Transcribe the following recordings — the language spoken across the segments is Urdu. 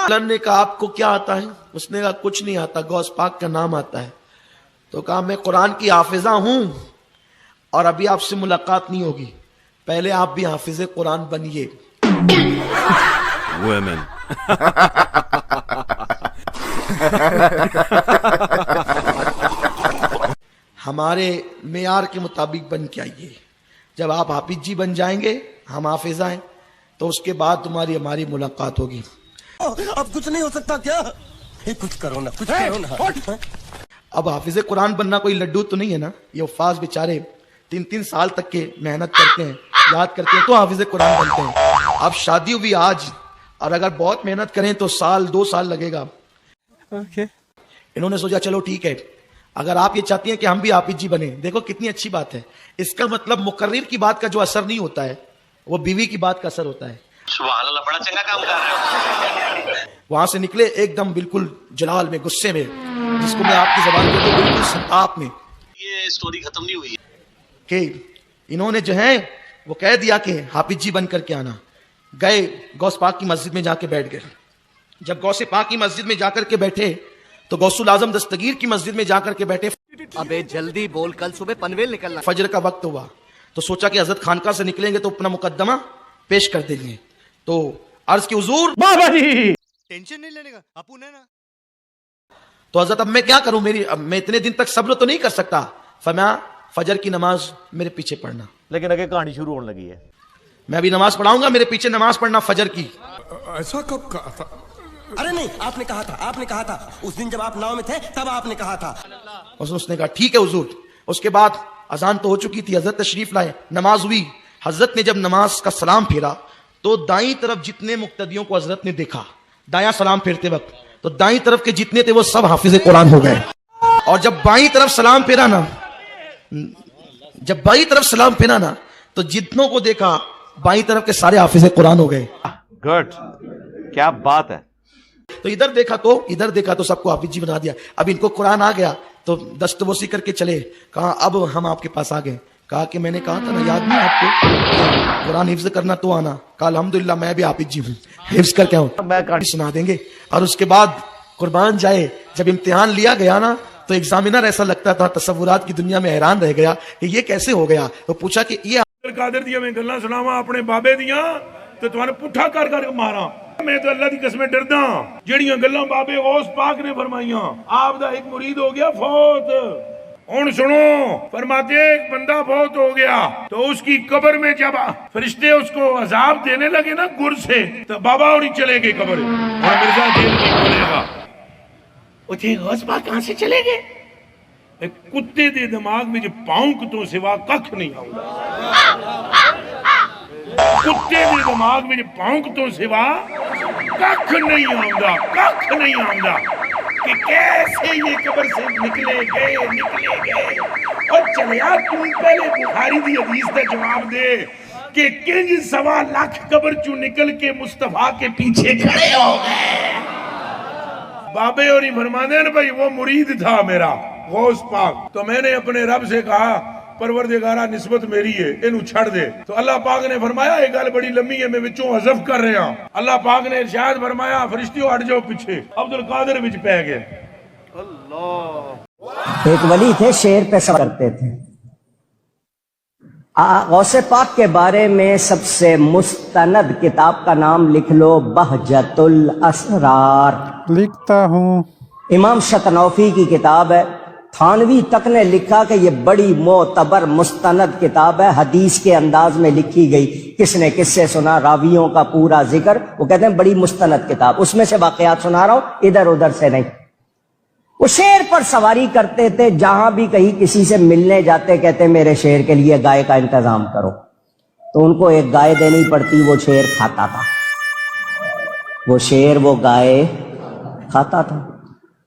اللہ نے کہا آپ کو کیا آتا ہے؟ اس نے کہا کچھ نہیں آتا، غوث پاک کا نام آتا ہے۔ تو کہا میں قرآن کی حافظہ ہوں اور ابھی آپ سے ملاقات نہیں ہوگی، پہلے آپ بھی حافظ قرآن بنیے۔ Women. ہمارے معیار کے مطابق بن کے آئیے، جب آپ حافظ جی بن جائیں گے، ہم حافظہ ہیں، تو اس کے بعد تمہاری ہماری ملاقات ہوگی۔ اب کچھ نہیں ہو سکتا کیا؟ کچھ کرو نا، کچھ کرو نا۔ اب حافظ قرآن بننا کوئی لڈو تو نہیں ہے نا، یہ حفاظ بیچارے 3 سال تک کے محنت کرتے ہیں، یاد کرتے ہیں تو حافظ قرآن بنتے ہیں۔ اب شادی ہوئی آج، اور اگر بہت محنت کریں تو 2 سال لگے گا۔ انہوں نے سوچا چلو ٹھیک ہے، اگر آپ یہ چاہتی ہیں کہ ہم بھی حافظ جی بنیں، دیکھو کتنی اچھی بات ہے۔ اس کا مطلب مقرر کی بات کا جو اثر نہیں ہوتا ہے، وہ بیوی کی بات کا اثر ہوتا ہے۔ سبحان اللہ، بڑا چنگا کام کر رہے ہو۔ وہاں سے نکلے ایک دم بالکل جلال میں، غصے میں، جس کو میں آپ کی زبان میں بالکل سنتاپ میں، یہ سٹوری ختم نہیں ہوئی ہے کہ انہوں نے جو ہے وہ کہہ دیا کہ حافظ جی بن کر کے آنا۔ گئے غوث پاک کی مسجد میں جا کے بیٹھ گئے۔ جب غوث پاک کی مسجد میں جا کر کے بیٹھے تو غوث الاعظم دستگیر کی مسجد میں جا کر کے بیٹھے۔ ابے جلدی بول، کل صبح پنویل نکلنا۔ فجر کا وقت ہوا تو سوچا کہ حضرت خانقاہ سے نکلیں گے تو اپنا مقدمہ پیش کر دیں گے، تو عرض کی حضور بابا جی ٹینشن نہیں لینے کا، اپو نے نا۔ تو حضرت اب میں کیا کروں، اب میں اتنے دن تک صبر تو نہیں کر سکتا۔ فرمایا فجر کی نماز میرے پیچھے پڑھنا۔ لیکن اگے کہانی شروع ہونے لگی ہے۔ میں بھی نماز پڑھاؤں گا، میرے پیچھے نماز پڑھنا فجر کی۔ ایسا کب کہا تھا؟ ارے نہیں، آپ نے کہا تھا، آپ نے کہا تھا اس دن جب آپ ناؤ میں تھے تب آپ نے کہا تھا۔ اس نے کہا ٹھیک ہے حضور۔ اس کے بعد اذان تو ہو چکی تھی، حضرت تشریف لائے، نماز ہوئی۔ حضرت نے جب نماز کا سلام پھیرا تو دائیں طرف جتنے مقتدیوں کو حضرت نے دیکھا، دایاں سلام پھیرتے وقت، تو دائیں طرف کے جتنے تھے وہ سب حافظ قرآن ہو گئے۔ اور جب بائیں طرف سلام پھیرا نا، تو جتنوں کو دیکھا بائیں طرف کے سارے حافظ قرآن ہو گئے۔ گڈ، کیا بات ہے۔ تو ادھر دیکھا تو سب کو حافظ جی بنا دیا۔ اب ان کو قرآن آ گیا تو دستبوسی کر کے چلے، کہا اب ہم آپ کے پاس آ گئے۔ کہا کہ میں نے کہا تھا نا، یاد نہیں آپ کو، قرآن حفظ کرنا تو آنا۔ کہا الحمدللہ میں بھی حافظ جی ہوں، حفظ کر کے آؤں، میں کہانی سنا دیں گے۔ اور اس کے بعد قربان جائے، جب امتحان لیا گیا نا تو ایگزامینر ایسا لگتا تھا تصورات کی دنیا میں حیران رہ گیا کہ یہ کیسے ہو گیا۔ تو پوچھا کہ یہ قادر دیا میں گلاں سناواں اپنے بابے دیاں تو تمہارے پٹھا کر کر کے مارا۔ میں تو اللہ دی قسمیں ڈردا جڑیاں گلاں بابے غوث پاک نے فرمائیاں۔ آپ دا ایک مرید ہو گیا فوت، ہن سنو، فرماتے ایک بندہ فوت ہو گیا تو اس کی قبر میں جب فرشتے اس کو عذاب دینے لگے نا گر سے، تو بابا اور چلے گئے قبر، اور مرزا جیل نہیں کھولے گا۔ اچھے غوث پاک کہاں سے چلے گئے؟ ایک کتے دے دماغ میں جو پاؤنک تو سوا ککھ نہیں آؤں، کتے دے دماغ میں جو پاؤنک تو سوا ککھ نہیں آؤں کہ کیسے یہ قبر سے نکلے گئے۔ اور چلیا تو پہلے بخاری دی حدیث دا جواب دے کہ کنج 1.25 لاکھ قبر چوں نکل کے مصطفیٰ کے پیچھے کھڑے ہو گئے۔ بابے اور ہی فرمانے ہیں بھائی وہ مرید تھا میرا غوث پاک، تو میں نے اپنے رب سے کہا پروردگارہ نسبت میری ہے، انہوں چھڑ دے۔ تو اللہ پاک نے فرمایا ایک گل بڑی لمبی ہے، میں وچوں حذف کر رہا ہوں۔ اللہ پاک نے ارشاد فرمایا فرشتیوں ہٹ جاؤ پیچھے، عبد القادر وچ پہ گئے۔ ایک ولی تھے، شعر پہ سب کرتے تھے۔ غوث پاک کے بارے میں سب سے مستند کتاب کا نام لکھ لو، بہجت الاسرار۔ لکھتا ہوں۔ امام شطنوفی کی کتاب ہے۔ تھانوی تک نے لکھا کہ یہ بڑی معتبر مستند کتاب ہے، حدیث کے انداز میں لکھی گئی، کس نے کس سے سنا، راویوں کا پورا ذکر، وہ کہتے ہیں بڑی مستند کتاب، اس میں سے واقعات سنا رہا ہوں، ادھر ادھر سے نہیں۔ وہ شیر پر سواری کرتے تھے، جہاں بھی کہیں کسی سے ملنے جاتے کہتے میرے شیر کے لیے گائے کا انتظام کرو، تو ان کو ایک گائے دینی پڑتی، وہ شیر کھاتا تھا، وہ گائے کھاتا تھا۔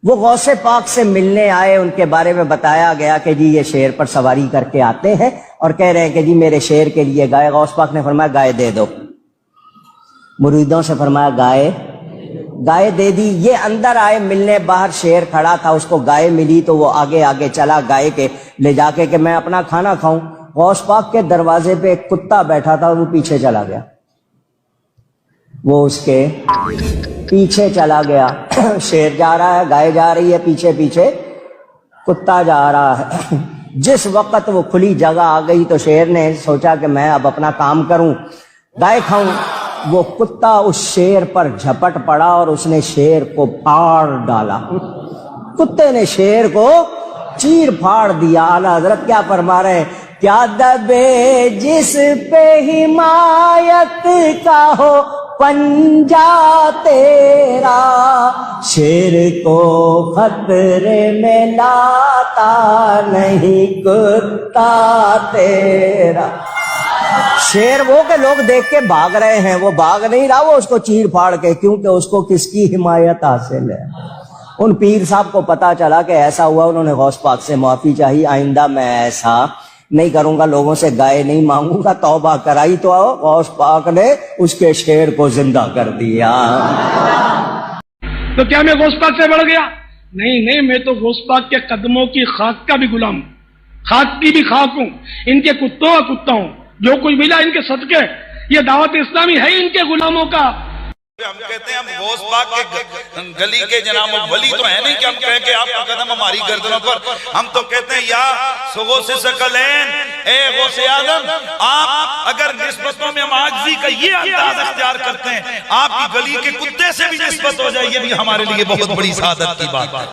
وہ غوث پاک سے ملنے آئے، ان کے بارے میں بتایا گیا کہ جی یہ شیر پر سواری کر کے آتے ہیں اور کہہ رہے ہیں کہ جی میرے شیر کے لیے گائے۔ غوث پاک نے فرمایا گائے دے دو، مریدوں سے فرمایا گائے دے دی۔ یہ اندر آئے ملنے، باہر شیر کھڑا تھا، اس کو گائے ملی تو وہ آگے آگے چلا گائے کے لے جا کے کہ میں اپنا کھانا کھاؤں۔ غوث پاک کے دروازے پہ ایک کتا بیٹھا تھا، وہ پیچھے چلا گیا، وہ اس کے پیچھے چلا گیا. شیر جا رہا ہے, گائے جا رہی ہے, پیچھے پیچھے کتا جا رہا ہے. جس وقت وہ کھلی جگہ آ گئی تو شیر نے سوچا کہ میں اب اپنا کام کروں, گائے کھاؤں. وہ کتا اس شیر پر جھپٹ پڑا اور اس نے شیر کو پھاڑ ڈالا. کتے نے شیر کو چیر پھاڑ دیا. اعلیٰ حضرت کیا فرما رہے ہیں, کیا دبے جس پہ حمایت کا ہو پنجا تیرا, شیر کو خطرے میں لاتا نہیں کتا تیرا. شیر وہ کہ لوگ دیکھ کے بھاگ رہے ہیں, وہ بھاگ نہیں رہا, وہ اس کو چیر پھاڑ کے, کیونکہ اس کو کس کی حمایت حاصل ہے. ان پیر صاحب کو پتا چلا کہ ایسا ہوا, انہوں نے غوث پاک سے معافی چاہی, آئندہ میں ایسا نہیں کروں گا, لوگوں سے گائے نہیں مانگوں گا. توبہ کرائی تو غوث پاک نے اس کے شیر کو زندہ کر دیا. تو کیا میں غوث پاک سے بڑھ گیا؟ نہیں, میں تو غوث پاک کے قدموں کی خاک کا بھی غلام, خاک کی بھی خاک ہوں, ان کے کتوں کا کتا ہوں. جو کوئی ملا ان کے صدقے, یہ دعوت اسلامی ہے ان کے غلاموں کا. ہم کہتے ہیں ہم غوث پاک کے گلی کے جناب ولی تو ہیں نہیں کہ ہم کہیں کہ آپ کا قدم ہماری گردنوں پر. ہم تو کہتے ہیں یا غوث ثقلین, اے غوث اعظم, آپ اگر نسبتوں میں ہم عاجزی کا یہ انداز اختیار کرتے ہیں, آپ کی گلی کے کتے سے بھی نسبت ہو جائے, یہ بھی ہمارے لیے بہت بڑی سعادت کی بات ہے.